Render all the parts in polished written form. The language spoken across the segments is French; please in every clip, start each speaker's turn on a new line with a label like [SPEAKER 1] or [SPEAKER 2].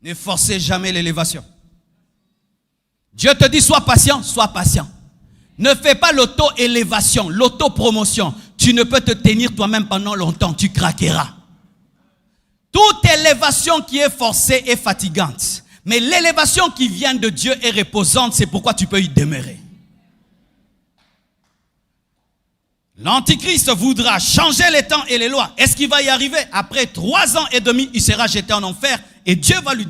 [SPEAKER 1] Ne forcez jamais l'élévation. Dieu te dit, sois patient, sois patient. Ne fais pas l'auto-élévation, l'auto-promotion. Tu ne peux te tenir toi-même pendant longtemps, tu craqueras. Toute élévation qui est forcée est fatigante. Mais l'élévation qui vient de Dieu est reposante, c'est pourquoi tu peux y demeurer. L'Antichrist voudra changer les temps et les lois. Est-ce qu'il va y arriver? Après 3 ans et demi, il sera jeté en enfer et Dieu va lui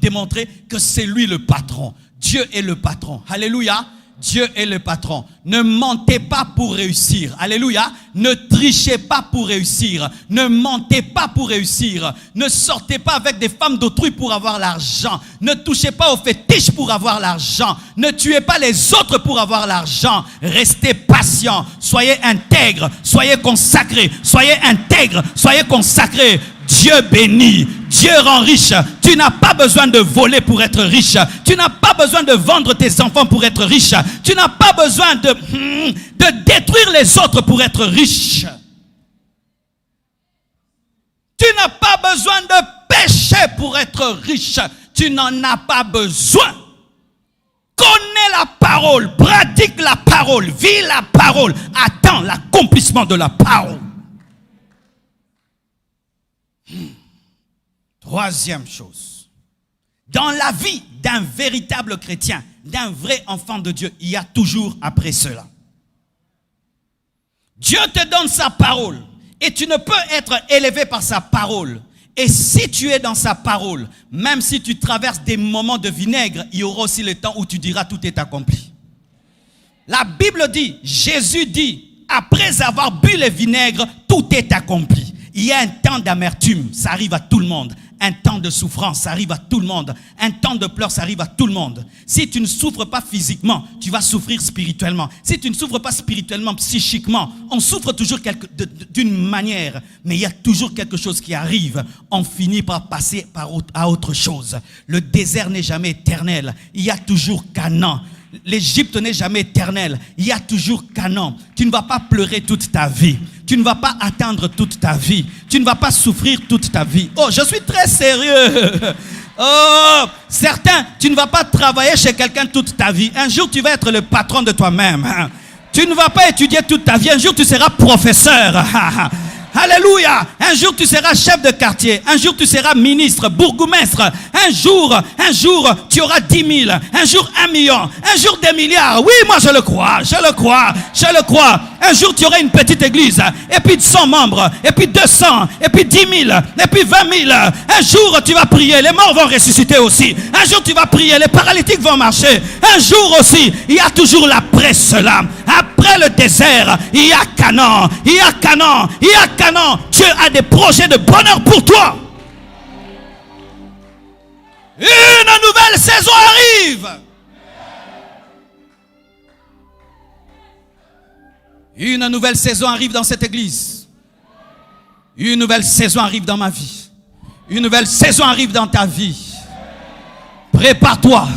[SPEAKER 1] démontrer que c'est lui le patron. Dieu est le patron. Alléluia. Dieu est le patron. Ne mentez pas pour réussir. Alléluia. Ne trichez pas pour réussir. Ne mentez pas pour réussir. Ne sortez pas avec des femmes d'autrui pour avoir l'argent. Ne touchez pas aux fétiches pour avoir l'argent. Ne tuez pas les autres pour avoir l'argent. Restez patient. Soyez intègres. Soyez consacrés. Soyez intègres. Soyez consacrés. Dieu bénit, Dieu rend riche. Tu n'as pas besoin de voler pour être riche. Tu n'as pas besoin de vendre tes enfants pour être riche. Tu n'as pas besoin de détruire les autres pour être riche. Tu n'as pas besoin de pécher pour être riche. Tu n'en as pas besoin. Connais la parole, pratique la parole, vis la parole, attends l'accomplissement de la parole. Troisième chose, dans la vie d'un véritable chrétien, d'un vrai enfant de Dieu, il y a toujours après cela. Dieu te donne sa parole et tu ne peux être élevé par sa parole. Et si tu es dans sa parole, même si tu traverses des moments de vinaigre, il y aura aussi le temps où tu diras tout est accompli. La Bible dit, Jésus dit, après avoir bu le vinaigre, tout est accompli. Il y a un temps d'amertume, ça arrive à tout le monde. Un temps de souffrance, ça arrive à tout le monde. Un temps de pleurs, ça arrive à tout le monde. Si tu ne souffres pas physiquement, tu vas souffrir spirituellement. Si tu ne souffres pas spirituellement, psychiquement, on souffre toujours d'une manière. Mais il y a toujours quelque chose qui arrive. On finit par passer à autre chose. Le désert n'est jamais éternel. Il y a toujours Canaan. L'Égypte n'est jamais éternelle. Il y a toujours Canaan. Tu ne vas pas pleurer toute ta vie. Tu ne vas pas attendre toute ta vie. Tu ne vas pas souffrir toute ta vie. Oh, je suis très sérieux. Oh, certains, tu ne vas pas travailler chez quelqu'un toute ta vie. Un jour, tu vas être le patron de toi-même. Tu ne vas pas étudier toute ta vie. Un jour, tu seras professeur. Alléluia. Un jour, tu seras chef de quartier. Un jour, tu seras ministre, bourgmestre. Un jour, tu auras 10 000. Un jour, 1 million. Un jour, des milliards. Oui, moi, je le crois. Un jour, tu auras une petite église. Et puis 100 membres. Et puis 200. Et puis 10 000. Et puis 20 000. Un jour, tu vas prier. Les morts vont ressusciter aussi. Un jour, tu vas prier. Les paralytiques vont marcher. Un jour aussi, il y a toujours l'après cela. Après le désert, il y a Canaan. Il y a Canaan. Il y a Canaan. Dieu a des projets de bonheur pour toi. Une nouvelle saison arrive. Une nouvelle saison arrive dans cette église. Une nouvelle saison arrive dans ma vie. Une nouvelle saison arrive dans ta vie. Prépare-toi.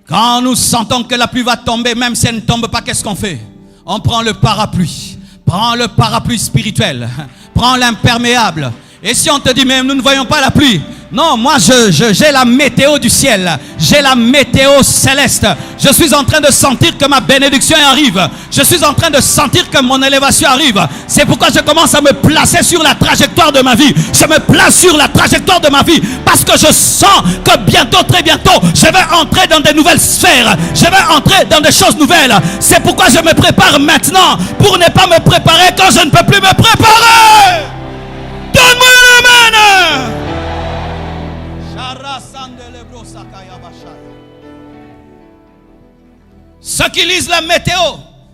[SPEAKER 1] Quand nous sentons que la pluie va tomber, même si elle ne tombe pas, qu'est-ce qu'on fait? On prend le parapluie. Prends le parapluie spirituel. Prends l'imperméable. Et si on te dit, mais nous ne voyons pas la pluie. Non, moi j'ai la météo du ciel. J'ai la météo céleste. Je suis en train de sentir que ma bénédiction arrive. Je suis en train de sentir que mon élévation arrive. C'est pourquoi je commence à me placer sur la trajectoire de ma vie. Je me place sur la trajectoire de ma vie. Parce que je sens que bientôt, très bientôt, je vais entrer dans des nouvelles sphères. Je vais entrer dans des choses nouvelles. C'est pourquoi je me prépare maintenant. Pour ne pas me préparer quand je ne peux plus me préparer. Donne-moi une amen. Ceux qui lisent la météo,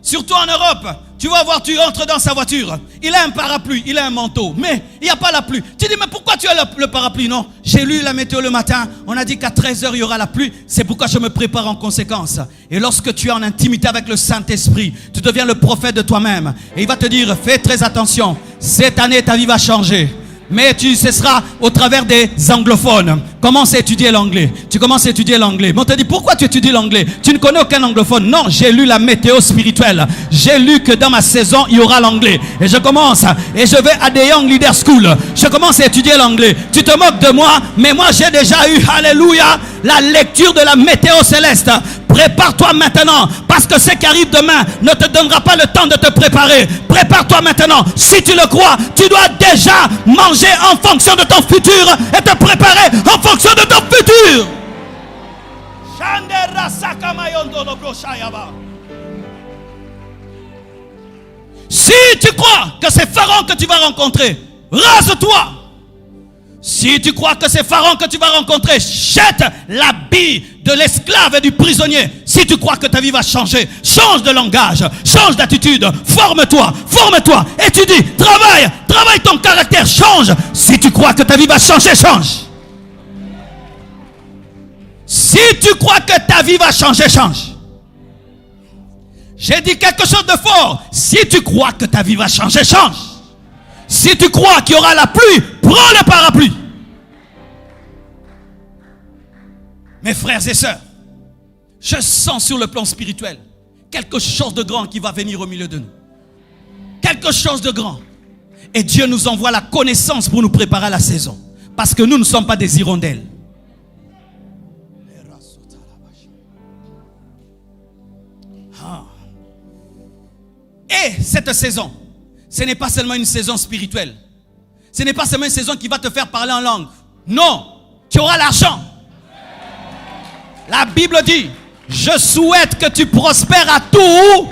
[SPEAKER 1] surtout en Europe, tu vas voir, tu entres dans sa voiture, il a un parapluie, il a un manteau, mais il n'y a pas la pluie. Tu dis, mais pourquoi tu as le parapluie? Non, j'ai lu la météo le matin, on a dit qu'à 13h il y aura la pluie, c'est pourquoi je me prépare en conséquence. Et lorsque tu es en intimité avec le Saint-Esprit, tu deviens le prophète de toi-même. Et il va te dire, fais très attention, cette année ta vie va changer. Mais ce sera au travers des anglophones. Commence à étudier l'anglais. Tu commences à étudier l'anglais. Mais on te dit, pourquoi tu étudies l'anglais? Tu ne connais aucun anglophone. Non, j'ai lu la météo spirituelle. J'ai lu que dans ma saison, il y aura l'anglais. Et je commence, et je vais à des Young Leader School. Je commence à étudier l'anglais. Tu te moques de moi, mais moi j'ai déjà eu, alléluia, la lecture de la météo céleste. Prépare-toi maintenant, parce que ce qui arrive demain ne te donnera pas le temps de te préparer. Prépare-toi maintenant. Si tu le crois, tu dois déjà manger en fonction de ton futur et te préparer en fonction de ton futur. Si tu crois que c'est Pharaon que tu vas rencontrer, rase-toi. Si tu crois que c'est Pharaon que tu vas rencontrer, jette l'habit de l'esclave et du prisonnier. Si tu crois que ta vie va changer, change de langage, change d'attitude, forme-toi, étudie, travaille ton caractère, change. Si tu crois que ta vie va changer, change. Si tu crois que ta vie va changer, change. J'ai dit quelque chose de fort. Si tu crois que ta vie va changer, change. Si tu crois qu'il y aura la pluie, prends le parapluie. Mes frères et sœurs, je sens sur le plan spirituel quelque chose de grand qui va venir au milieu de nous. Quelque chose de grand. Et Dieu nous envoie la connaissance pour nous préparer à la saison. Parce que nous ne sommes pas des hirondelles. Et cette saison, ce n'est pas seulement une saison spirituelle. Ce n'est pas seulement une saison qui va te faire parler en langue. Non, tu auras l'argent. La Bible dit, je souhaite que tu prospères à tout.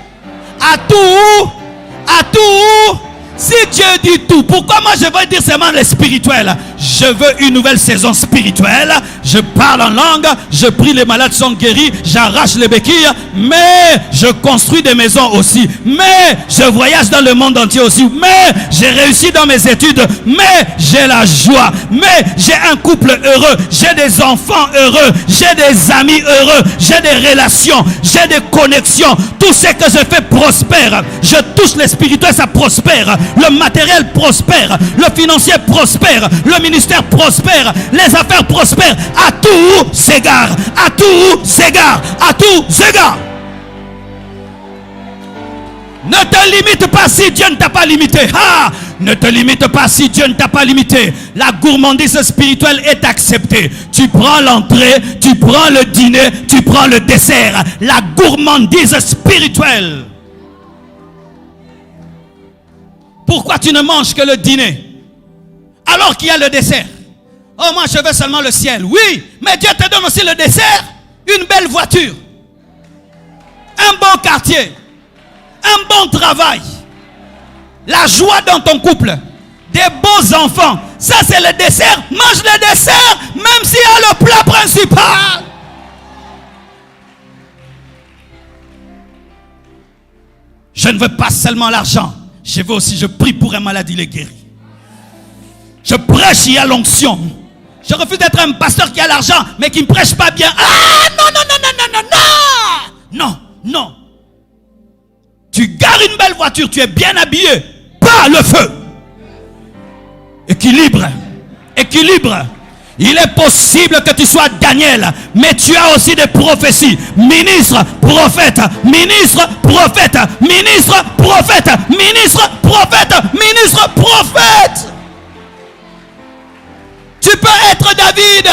[SPEAKER 1] Si Dieu dit tout, pourquoi moi je veux dire seulement le spirituel? Je veux une nouvelle saison spirituelle. Je parle en langue, je prie, les malades sont guéris, j'arrache les béquilles, mais je construis des maisons aussi, mais je voyage dans le monde entier aussi, mais j'ai réussi dans mes études, mais j'ai la joie, mais j'ai un couple heureux, j'ai des enfants heureux, j'ai des amis heureux, j'ai des relations, j'ai des connexions. Tout ce que je fais prospère. Je touche les spirituels, ça prospère. Le matériel prospère, le financier prospère, le ministère prospère, les affaires prospèrent. À tous égards, à tous égards, à tous égards. Ne te limite pas si Dieu ne t'a pas limité. Ne te limite pas si Dieu ne t'a pas limité. La gourmandise spirituelle est acceptée. Tu prends l'entrée, tu prends le dîner, tu prends le dessert. La gourmandise spirituelle. Pourquoi tu ne manges que le dîner alors qu'il y a le dessert? Oh, moi je veux seulement le ciel. Oui, mais Dieu te donne aussi le dessert. Une belle voiture, un bon quartier, un bon travail, la joie dans ton couple, des beaux enfants. Ça c'est le dessert. Mange le dessert même s'il y a le plat principal. Je ne veux pas seulement l'argent. Je prie pour un malade, il est guéri. Je prêche, il y a l'onction. Je refuse d'être un pasteur qui a l'argent, mais qui ne prêche pas bien. Non. Tu gares une belle voiture, tu es bien habillé. Pas le feu. Équilibre. Il est possible que tu sois Daniel, mais tu as aussi des prophéties. Ministre, prophète, ministre, prophète, ministre, prophète, ministre, prophète, ministre, prophète. Tu peux être David,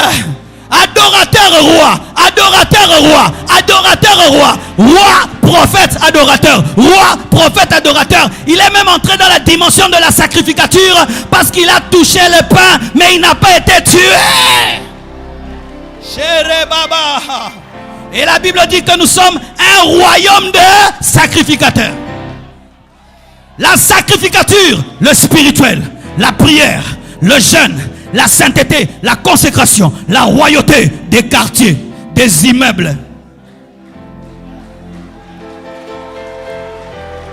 [SPEAKER 1] adorateur roi, adorateur roi, adorateur roi, roi, prophète, adorateur, roi, prophète, adorateur. Il est même entré dans la dimension de la sacrificature parce qu'il a touché le pain, mais il n'a pas été tué. Chéri Baba. Et la Bible dit que nous sommes un royaume de sacrificateurs. La sacrificature, le spirituel, la prière, le jeûne, la sainteté, la consécration, la royauté des quartiers, des immeubles.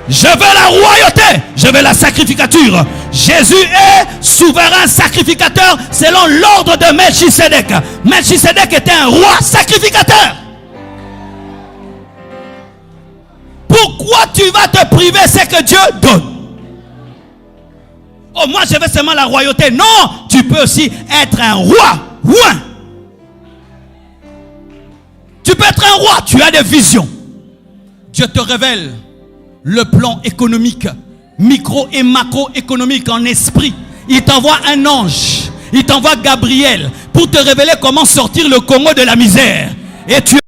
[SPEAKER 1] Je veux la royauté, je veux la sacrificature. Jésus est souverain sacrificateur selon l'ordre de Melchisédek. Melchisédek était un roi sacrificateur. Pourquoi tu vas te priver ce que Dieu donne? Oh, moi je veux seulement la royauté. Non, tu peux aussi être un roi. Ouais. Tu peux être un roi, tu as des visions. Dieu te révèle le plan économique, micro et macroéconomique en esprit. Il t'envoie un ange, il t'envoie Gabriel pour te révéler comment sortir le Congo de la misère. Et tu